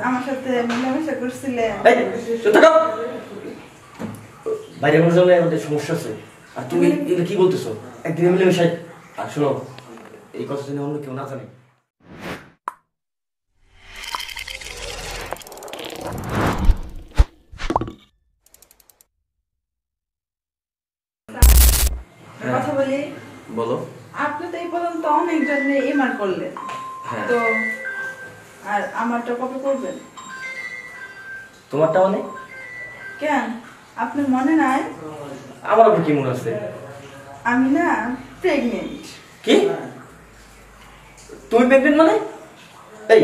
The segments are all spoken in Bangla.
আমার সাথে মিলামেশা করছিলেন। বাইরে জন্য আমাদের সমস্যা আছে, আর তুমি এগুলো কি বলতেছো? একদিন মিলেমিশাই। আর শোনো, এই কথা জন্য অন্য কেউ না জানে। কথা বলি। বলো। আপনি তো এই পর্যন্ত অনেকজন এমআর করলেন, তো আর আমারটা কবে করবেন? তোমারটা মানে? কেন আপনার মনে নাই? আমার আবার কি মনে আছে? আমি না প্রেগনেন্ট। কি? তুমি প্রেগনেন্ট মানে? এই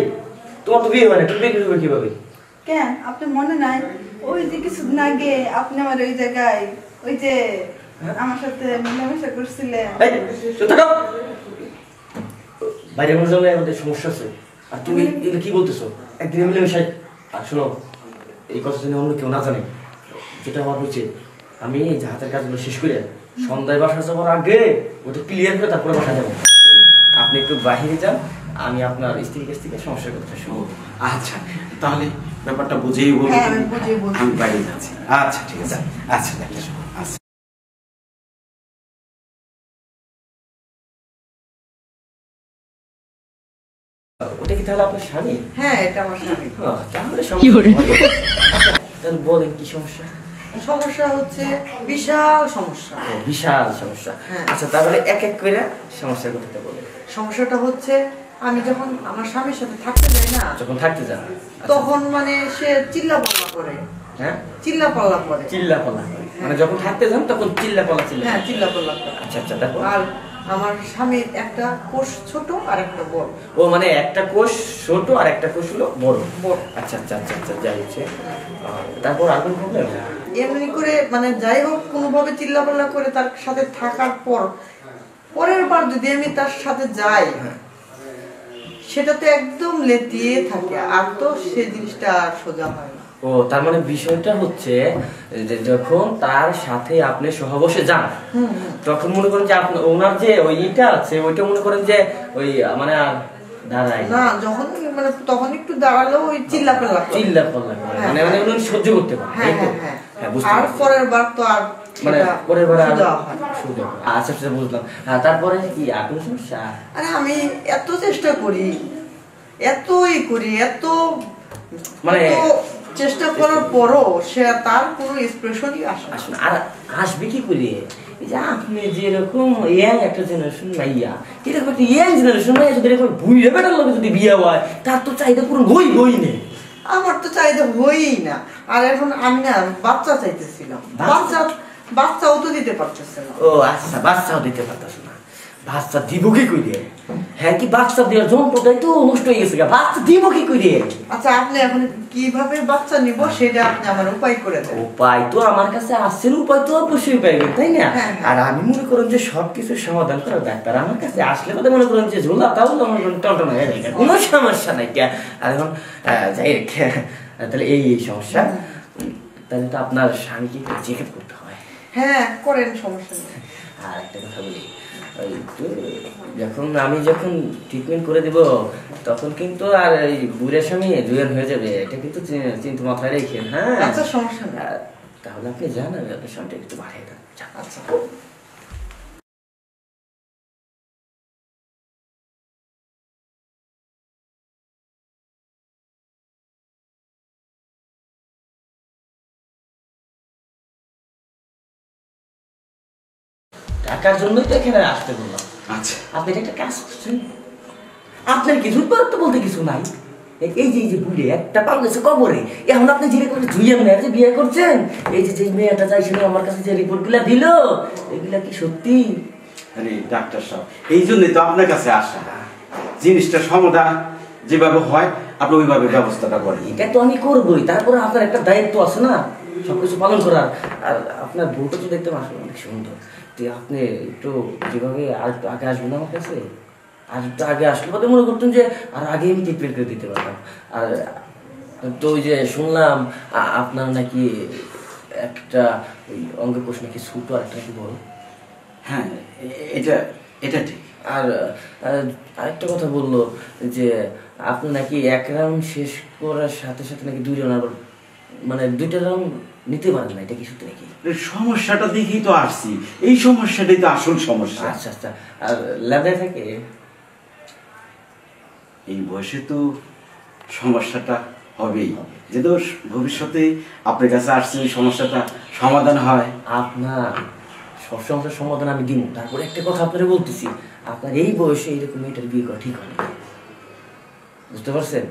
তোমার তো বিয়ে হয় না, তুমি প্রেগনেন্ট হবে কিভাবে? কেন আপনার মনে নাই? ওই যে কিছুদিন আগে আপনি আমার ওই জায়গায় ওই যে আমার সাথে মিলামেশা করছিলেন। বাইরে জন্য আমাদের সমস্যা আছে, আর তুমি এগুলো কি বলতেছো? একদিন মিলেমিশাই। আর শোনো, এই কথা জন্য অন্য কেউ না জানে। যেটা আমার হচ্ছে, আমি এই যে হাতের কাজগুলো শেষ করে সন্ধ্যায় বাসা যাওয়ার আগে ওটা ক্লিয়ার করে তারপরে বাসা যাবো। আপনি একটু বাহিরে যান, আমি আপনার স্ত্রীর কাছ থেকে সমস্যার কথা শুনবো। আচ্ছা, তাহলে ব্যাপারটা বুঝেই বলবো। হ্যাঁ, আমি বুঝিয়ে বলছি। আমি বাইরে যাচ্ছি। আচ্ছা, ঠিক আছে। আচ্ছা, আচ্ছা। ওটা কি তাহলে আপনার স্বামী? হ্যাঁ, এটা আমার স্বামী। তাহলে তাহলে বলেন কি সমস্যা? সমস্যা হচ্ছে বিশাল সমস্যা। বিশাল সমস্যা। আচ্ছা, তাহলে এক এক করে সমস্যার কথাটা বলেন। সমস্যাটা হচ্ছে আমি যখন আমার স্বামীর সাথে থাকতে যাই না, যখন থাকতে যান তখন মানে সে চিল্লাপাল্লা করে। হ্যাঁ, চিল্লাপাল্লা করে। চিল্লাপাল্লা করে মানে যখন থাকতে যান তখন চিল্লাপাল্লা হ্যাঁ, চিল্লাপাল্লা করে। আচ্ছা আচ্ছা, দেখো। আর আমার স্বামীর একটা কোষ ছোট আর একটা বড়। ও মানে একটা কোষ ছোট আর একটা কোষ হলো বড়। বড়। আচ্ছা আচ্ছা আচ্ছা আচ্ছা, যাই হচ্ছে। তারপর আর কোনো প্রবলেম? এমনি করে মানে যাই হোক কোনোভাবে চিল্লাপাল্লা করে তার সাথে থাকার পরের বার যদি আমি তার সাথে যাই, সেটাতে একদম লেতিয়ে থাকে, আর তো সে জিনিসটা আর সোজা হয় না। ও তার মানে বিষয়টা হচ্ছে যে যখন তার সাথে আপনি সহবসে যান, তখন মনে করেন যে আপনি ওনার যে ওইটা আছে ওইটা মনে করেন যে ওই মানে দাঁড়ায় না, যখন মানে তখন একটু দাঁড়ালেও ওই চিল্লাপাল্লা করে, মানে মানে উনি সহ্য করতে পারেন। হ্যাঁ হ্যাঁ হ্যাঁ, আর পরের বার তো আর মানে পরের বার সোজা হয়। আচ্ছা আচ্ছা, বুঝলাম। তারপরে কি আর কোনো সমস্যা? আরে আমি এত চেষ্টা করি, এতই করি, এত মানে চেষ্টা করার পরও সে তার কোনো এক্সপ্রেশনই আসে না। আর আসবে কি করে? এই যে আপনি যেরকম ইয়াং একটা জেনারেশন মাইয়া, এরকম একটা ইয়াং জেনারেশন মাইয়া যদি এরকম বুইড়া বেটার লোকে যদি বিয়ে হয়, তার তো চাহিদা পুরো হই নেই। আমার তো চাহিদা হইই না। আর এখন আমি না বাচ্চা চাইতেছিলাম, বাচ্চাও তো দিতে পারতেছে না। ও আচ্ছা, বাচ্চাও দিতে পারতেছে না। বাচ্চা দিব কি করে? হ্যাঁ, কি বাচ্চা দেওয়ার যন্ত্রটাই তো নষ্ট হয়ে গেছে, বাচ্চা দিব কি করে? আচ্ছা, আপনি এখন কিভাবে বাচ্চা নিব সেটা আপনি আমার উপায় করে দেন। উপায় তো আমার কাছে আসছেন, উপায় তো অবশ্যই পাইবেন, তাই না? আর আমি মনে করেন যে সবকিছুর সমাধান করার ডাক্তার আমার কাছে আসলে কথা মনে করেন যে ঝোলা তাও মনে করেন টনটন হয়ে যায়, কোনো সমস্যা নাই। আর এখন যাই রেখে, তাহলে এই সমস্যা, তাহলে তো আপনার স্বামীকে চেক আপ করতে হয়। হ্যাঁ, করেন, সমস্যা নেই। আর একটা কথা বলি, যখন ট্রিটমেন্ট করে দিব তখন কিন্তু আর এই বুড়ের স্বামী জুয়ান হয়ে যাবে, এটা কিন্তু চিন্তা মাথায় রেখেন। হ্যাঁ আচ্ছা, সমস্যা নেই। তাহলে আপনি জানেন আপনার স্বামীটা একটু বাড়িয়ে দেন। আচ্ছা। টাকার জন্যই তো এখানে আসতে বললাম। আচ্ছা, আপনি একটা কাজ করছেন, আপনার কিছু তো বলতে কিছু নাই। এই যে বুড়ে একটা পাল গেছে কবরে, এখন আপনি যেরকম জুইয়া মেয়ের যে বিয়ে করছেন, এই যে মেয়েটা চাইছিল আমার কাছে যে রিপোর্ট গুলা দিল, এগুলা কি সত্যি? আরে ডাক্তার সাহেব, এই জন্যই তো আপনার কাছে আসা। জিনিসটা সমাধান যেভাবে হয় আপনি ওইভাবে ব্যবস্থাটা করেন। এটা তো আমি করবোই, তারপরে আপনার একটা দায়িত্ব আছে না সবকিছু পালন করার। আর আপনার বউটা তো দেখতে আসলে অনেক সুন্দর, তো আপনি একটু যেভাবে আর একটু আগে আসবেন আমার কাছে, আর একটু আগে আসলে কথা মনে করতেন যে আর আগে আমি ট্রিটমেন্ট করে দিতে পারতাম। আর তো ওই যে শুনলাম আপনার নাকি একটা ওই অঙ্গ কোষ নাকি ছোট আর একটা নাকি বড়। হ্যাঁ, এটা ঠিক। আর আরেকটা কথা বললো যে আপনি নাকি এক রাউন্ড শেষ করার সাথে সাথে নাকি 2 রাউন্ড আবার মানে 2টা রাউন্ড নিতে পারেন না, এটা কি সত্যি নাকি? এই সমস্যাটা দেখেই তো আসছি, এই সমস্যাটাই তো আসল সমস্যা। আচ্ছা আচ্ছা, আর লেদায় থাকে? এই বয়সে তো সমস্যাটা হবেই, যেহেতু ভবিষ্যতে আপনার কাছে আসছে এই সমস্যাটা সমাধান হয়। আপনার সব সমস্যার সমাধান আমি দিব, তারপরে একটা কথা আপনারা বলতেছি, আপনার এই বয়সে এইরকম মেয়েটার বিয়ে করা ঠিক হয় না, বুঝতে পারছেন?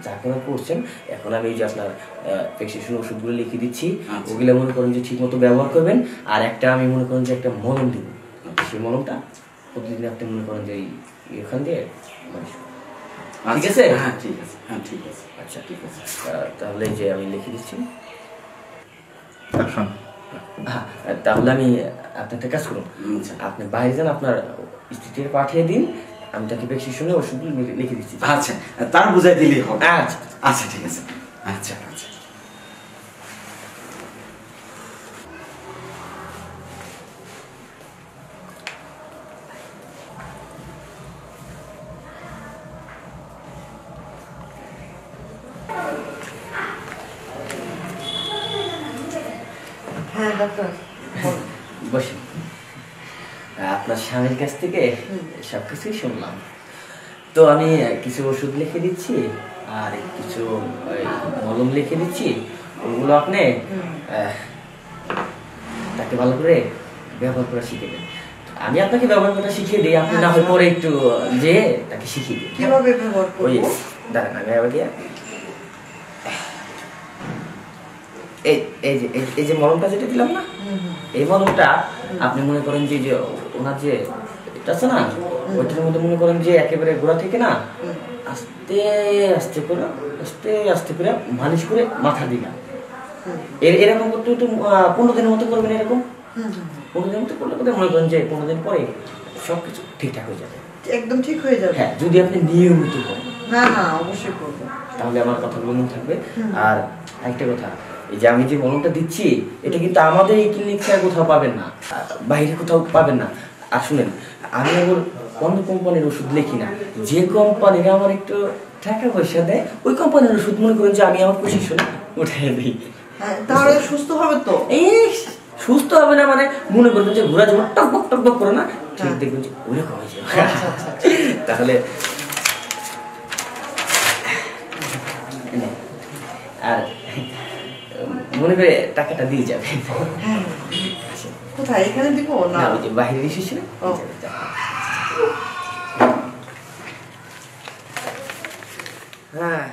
যা করা করছেন, এখন আমি এই যে আপনার প্রেসক্রিপশন ওষুধগুলো লিখে দিচ্ছি, আচ্ছা। ওগুলো মনে করেন যে ঠিক মতো ব্যবহার করবেন। আর একটা আমি মনে করেন যে একটা মলম দিব, সেই মলমটা প্রতিদিন আপনি মনে করেন যে এখান দিয়ে ঠিক আছে? হ্যাঁ ঠিক আছে, হ্যাঁ ঠিক আছে। আচ্ছা ঠিক আছে, তাহলে এই যে আমি লিখে দিচ্ছি। হ্যাঁ, তাহলে আমি আপনি একটা কাজ করুন, আচ্ছা। আপনি বাইরে যান, আপনার স্ত্রীকে পাঠিয়ে দিন, আমি তাকে প্রেসক্রিপশনে ওষুধগুলো লিখে দিচ্ছি। আচ্ছা, তার বুঝাই দিলেই হবে। আচ্ছা আচ্ছা ঠিক আছে। আচ্ছা আচ্ছা। হ্যাঁ ডাক্তার, বলুন। বসুন। আপনার স্বামীর কাছ থেকে সব কিছুই শুনলাম, তো আমি কিছু ওষুধ লিখে দিচ্ছি আর কিছু ওই মলম লিখে দিচ্ছি, ওগুলো আপনি তাকে ভালো করে ব্যবহার করা শিখে দেন। আমি আপনাকে ব্যবহার করা শিখিয়ে দিই, আপনি না হয় পরে একটু যে তাকে শিখিয়ে দিই। কিভাবে ব্যবহার ওই করবো? দাঁড়ান, আমি আবার দিয়ে এই এই যে এই যে মলমটা যেটা দিলাম না, এই মলমটা আপনি মনে করেন যে যে ওনার যে এটা আছে না, ওইটার মধ্যে মনে করেন যে একেবারে গোড়া থেকে না আস্তে আস্তে করে আস্তে আস্তে করে মালিশ করে মাথা দিলাম। এরকম করতে একটু 15 দিনের মতো করবেন, এরকম 15 দিনের মতো করলে মনে করেন যে 15 দিন পরে সবকিছু ঠিকঠাক হয়ে যাবে। একদম ঠিক হয়ে যাবে? হ্যাঁ, যদি আপনি নিয়মিত করেন। না না, অবশ্যই করবো। তাহলে আমার কথাগুলো মনে থাকবে। আর একটা কথা, এই যে আমি যে মলমটা দিচ্ছি, এটা কিন্তু আমাদের এই ক্লিনিক ছাড়া কোথাও পাবেন না, বাইরে কোথাও পাবেন না। আর শুনেন, আমি আবার অন্য কোম্পানির ওষুধ লিখি না, যে কোম্পানির আমার একটু টাকা পয়সা দেয় ওই কোম্পানির ওষুধ মনে করেন যে আমি আমার প্রেসক্রিপশনে উঠিয়ে দিই। হ্যাঁ, তাহলে সুস্থ হবে তো? এই সুস্থ হবে না মানে মনে করবেন যে ঘোরা যেমন টকবক টকবক করে না, ঠিক দেখবেন যে ওরকম হয়ে যাবে। আচ্ছা আচ্ছা। তাহলে আর মনে করে টাকাটা দিয়ে যাবে। হ্যাঁ, কোথায়, এখানে দিব না? না, ওই যে বাইরে এসেছিল। ও। হ্যাঁ